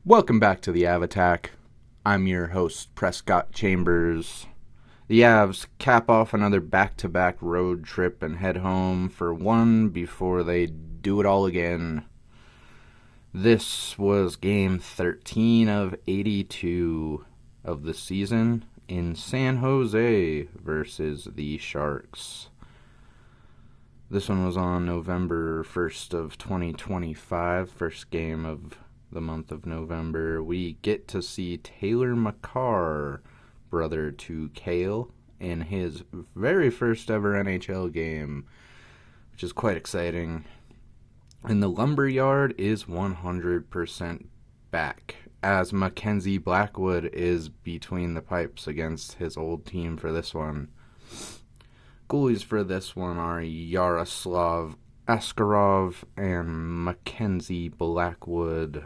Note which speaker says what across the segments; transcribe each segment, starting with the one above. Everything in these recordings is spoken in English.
Speaker 1: Welcome back to the Avattack. I'm your host, Prescott Chambers. The Avs cap off another back-to-back road trip and head home for one before they do it all again. This was game 13 of 82 of the season in San Jose versus the Sharks. This one was on November 1st of 2025, first game of the month of November. We get to see Taylor Makar, brother to Cale, in his very first ever NHL game, which is quite exciting. And the Lumberyard is 100% back, as Mackenzie Blackwood is between the pipes against his old team for this one. Goalies for this one are Yaroslav Askarov and Mackenzie Blackwood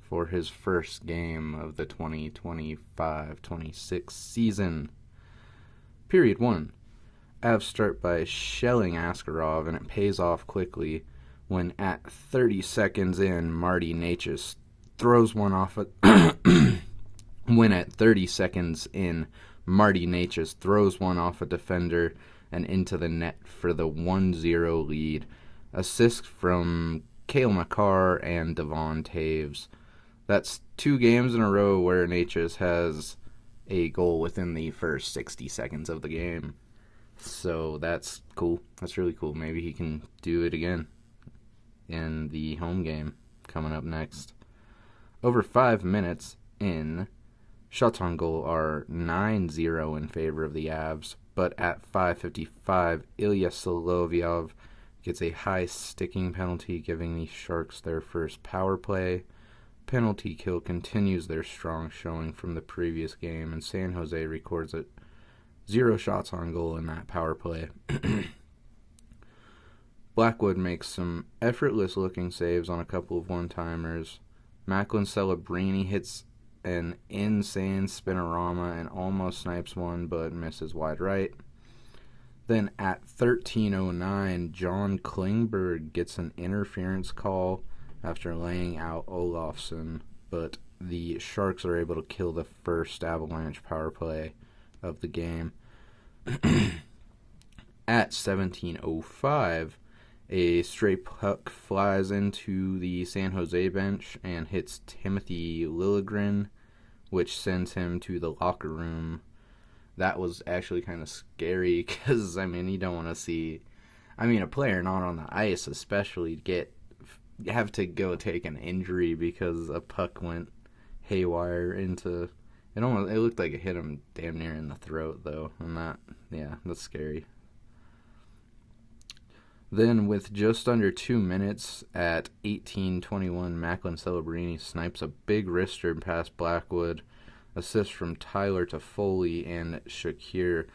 Speaker 1: for his first game of the 2025-26 season. Period 1. Avs start by shelling Askarov, and it pays off quickly when at 30 seconds in, Marty Necas throws one off a defender and into the net for the 1-0 lead. Assist from Cale Makar and Devon Taves. That's 2 games in a row where Necas has a goal within the first 60 seconds of the game. So that's cool. That's really cool. Maybe he can do it again in the home game coming up next. Over 5 minutes in, shots on goal are 9-0 in favor of the Avs, but at 5:55, Ilya Solovyov gets a high sticking penalty, giving the Sharks their first power play. Penalty kill continues their strong showing from the previous game, and San Jose records 0 shots on goal in that power play. Blackwood makes some effortless-looking saves on a couple of one-timers. Macklin Celebrini hits an insane spinorama and almost snipes one, but misses wide right. Then at 13:09, John Klingberg gets an interference call after laying out Olofsson, but the Sharks are able to kill the first Avalanche power play of the game. At 17:05, a stray puck flies into the San Jose bench and hits Timothy Liljegren, which sends him to the locker room. That was actually kind of scary because, you don't want to see, a player not on the ice especially have to go take an injury because a puck went haywire into, it looked like it hit him damn near in the throat though, and that's scary. Then, with just under 2 minutes, at 18:21, Macklin Celebrini snipes a big wrister past Blackwood. Assist from Tyler Toffoli and Shakir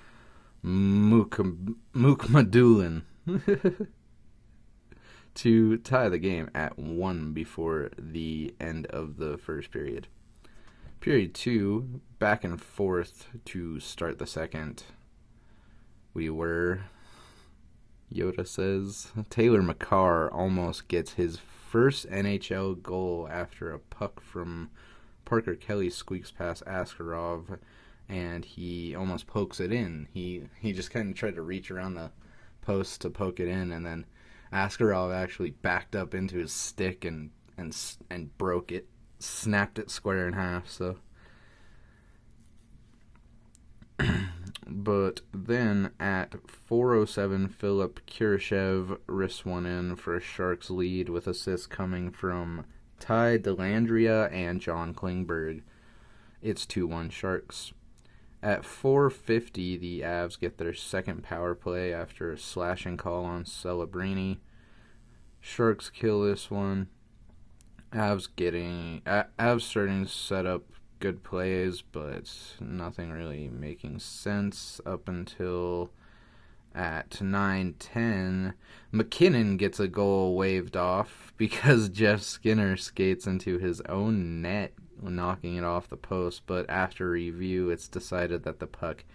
Speaker 1: Mukhamadullin to tie the game at 1 before the end of the first period. Period 2, back and forth to start the second. Yoda says, Taylor Makar almost gets his first NHL goal after a puck from Parker Kelly squeaks past Askarov, and he almost pokes it in. He just kind of tried to reach around the post to poke it in, and then Askarov actually backed up into his stick and broke it, snapped it square in half. So. But then at 4:07, Philip Kurashev wrists one in for a Sharks lead with assists coming from Ty Dellandrea and John Klingberg. It's 2-1 Sharks. At 4:50, the Avs get their second power play after a slashing call on Celebrini. Sharks kill this one. Avs starting to set up good plays, but nothing really making sense up until at 9:10. McKinnon gets a goal waved off because Jeff Skinner skates into his own net, knocking it off the post, but after review, it's decided that the puck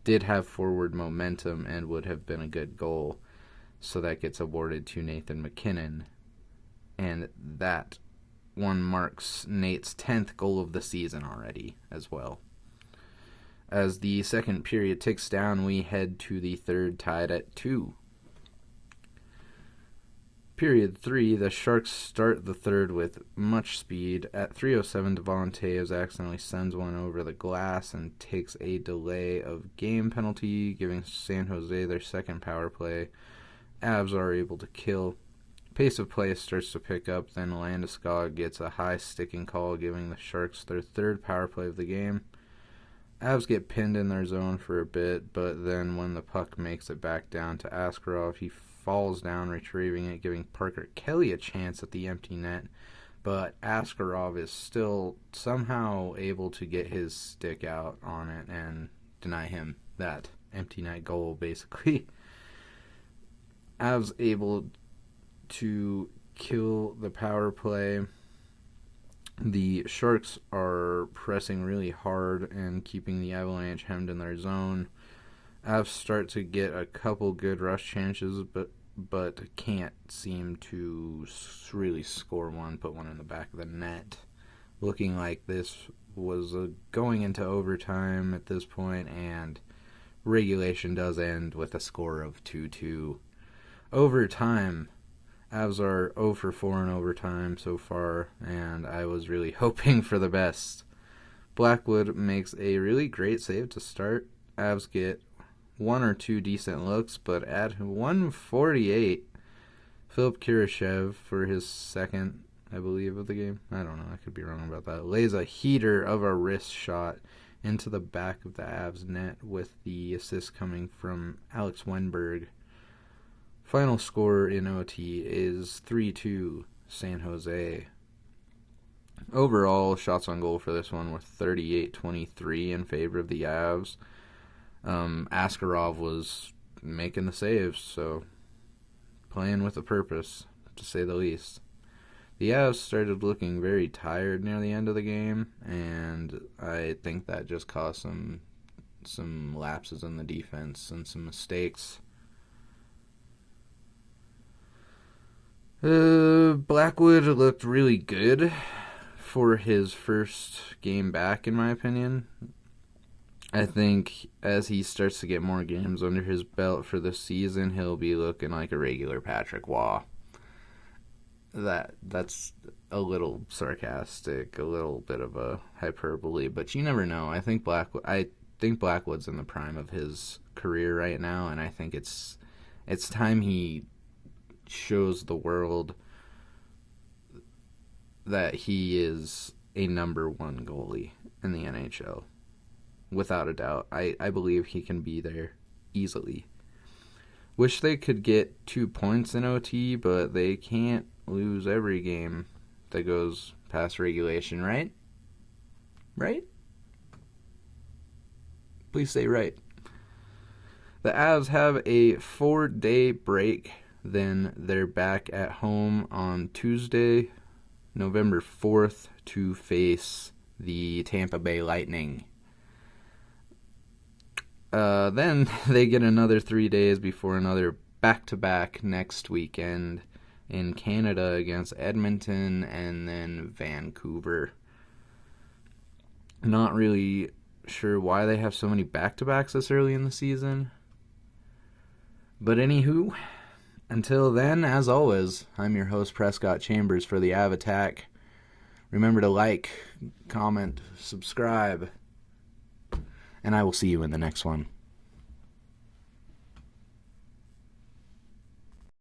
Speaker 1: did have forward momentum and would have been a good goal, so that gets awarded to Nathan McKinnon, and that one marks Nate's 10th goal of the season already as well. As the second period ticks down, we head to the third, tied at 2. Period 3, the Sharks start the third with much speed. At 3:07, Devontae's accidentally sends one over the glass and takes a delay of game penalty, giving San Jose their second power play. Avs are able to kill. Pace of play starts to pick up, then Landeskog gets a high sticking call, giving the Sharks their third power play of the game. Avs get pinned in their zone for a bit, but then when the puck makes it back down to Askarov, he falls down, retrieving it, giving Parker Kelly a chance at the empty net. But Askarov is still somehow able to get his stick out on it and deny him that empty net goal, basically. Avs able to kill the power play. The Sharks are pressing really hard and keeping the Avalanche hemmed in their zone. Avs start to get a couple good rush chances, but can't seem to really score one, put one in the back of the net. Looking like this was going into overtime at this point, and regulation does end with a score of 2-2. Overtime, Avs are 0 for 4 in overtime so far, and I was really hoping for the best. Blackwood makes a really great save to start. Avs get one or two decent looks, but at 1:48, Philip Kurashev, for his second, I believe, of the game, I don't know, I could be wrong about that, lays a heater of a wrist shot into the back of the Avs net, with the assist coming from Alex Wenberg. Final score in OT is 3-2 San Jose. Overall, shots on goal for this one were 38-23 in favor of the Avs. Askarov was making the saves, so playing with a purpose, to say the least. The Avs started looking very tired near the end of the game, and I think that just caused some lapses in the defense and some mistakes. Blackwood looked really good for his first game back, in my opinion. I think as he starts to get more games under his belt for the season, he'll be looking like a regular Patrick Waugh. That's a little sarcastic, a little bit of a hyperbole, but you never know. I think Blackwood's in the prime of his career right now, and I think it's time he shows the world that he is a number one goalie in the NHL. Without a doubt. I believe he can be there easily. Wish they could get 2 points in OT, but they can't lose every game that goes past regulation, right? Right? Please say right. The Avs have a 4-day break. Then they're back at home on Tuesday, November 4th, to face the Tampa Bay Lightning. Then they get another 3 days before another back-to-back next weekend in Canada against Edmonton and then Vancouver. Not really sure why they have so many back-to-backs this early in the season. But anywho, until then, as always, I'm your host, Prescott Chambers, for the Av Attack. Remember to like, comment, subscribe, and I will see you in the next one.